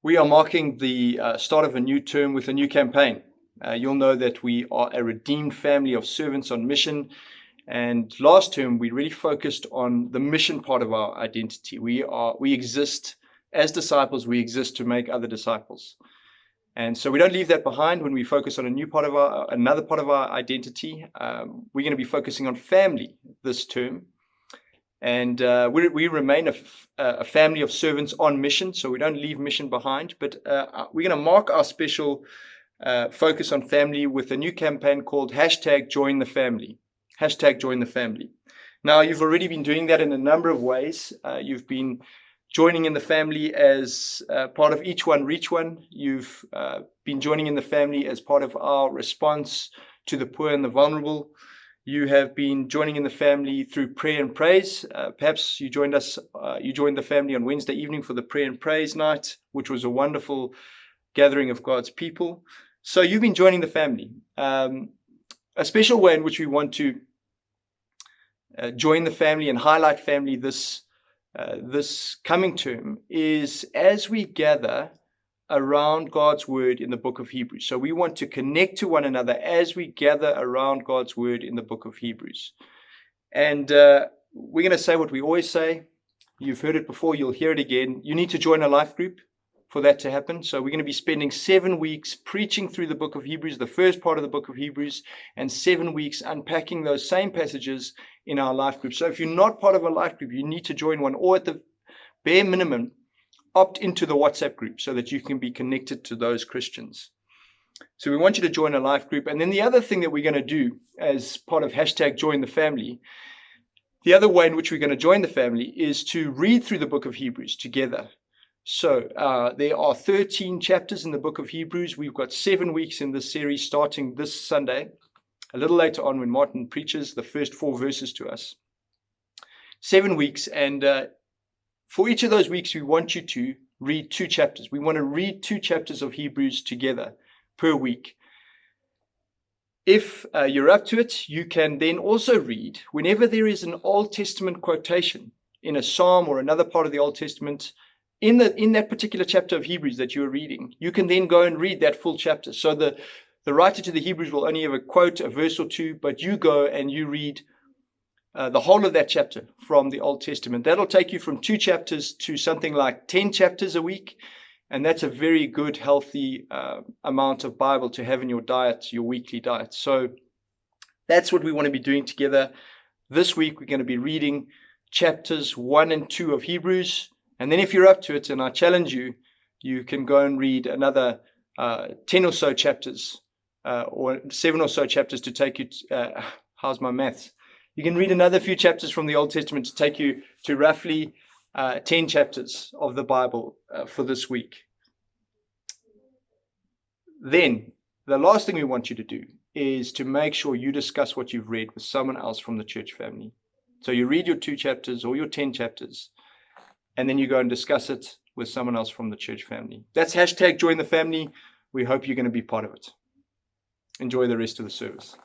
We are marking the start of a new term with a new campaign. You'll know that we are a redeemed family of servants on mission. And last term, we really focused on the mission part of our identity. We exist as disciples. We exist to make other disciples. And so we don't leave that behind when we focus on another part of our identity. We're going to be focusing on family this term. And we remain a family of servants on mission, so we don't leave mission behind. But we're going to mark our special focus on family with a new campaign called #JoinTheFamily. #JoinTheFamily. Now, you've already been doing that in a number of ways. You've been joining in the family as part of Each One Reach One. You've been joining in the family as part of our response to the poor and the vulnerable. You have been joining in the family through prayer and praise. Perhaps you joined the family on Wednesday evening for the prayer and praise night, which was a wonderful gathering of God's people. So you've been joining the family. A special way in which we want to join the family and highlight family this coming term is as we gather around God's word in the book of Hebrews. So we want to connect to one another as we gather around God's word in the book of Hebrews. And we're going to say what we always say. You've heard it before, you'll hear it again. You need to join a life group for that to happen. So we're going to be spending 7 weeks preaching through the book of Hebrews, the first part of the book of Hebrews, and 7 weeks unpacking those same passages in our life group. So if you're not part of a life group, you need to join one, or at the bare minimum, opt into the WhatsApp group so that you can be connected to those Christians. So we want you to join a life group. And then the other thing that we're going to do as part of #JoinTheFamily, the other way in which we're going to join the family is to read through the book of Hebrews together. So there are 13 chapters in the book of Hebrews. We've got 7 weeks in this series starting this Sunday, a little later on when Martin preaches the first 4 verses to us. 7 weeks, and for each of those weeks, we want you to read 2 chapters. We want to read 2 chapters of Hebrews together per week. If you're up to it, you can then also read whenever there is an Old Testament quotation in a psalm or another part of the Old Testament in that particular chapter of Hebrews that you're reading. You can then go and read that full chapter. So the writer to the Hebrews will only ever quote a verse or 2, but you go and you read the whole of that chapter from the Old Testament. That'll take you from 2 chapters to something like 10 chapters a week. And that's a very good, healthy amount of Bible to have in your diet, your weekly diet. So that's what we want to be doing together. This week, we're going to be reading chapters 1 and 2 of Hebrews. And then if you're up to it, and I challenge you, you can go and read another 10 or so chapters, or 7 or so chapters to take you to, how's my maths? You can read another few chapters from the Old Testament to take you to roughly 10 chapters of the Bible for this week. Then, the last thing we want you to do is to make sure you discuss what you've read with someone else from the church family. So you read your 2 chapters or your 10 chapters, and then you go and discuss it with someone else from the church family. That's #JoinTheFamily. We hope you're going to be part of it. Enjoy the rest of the service.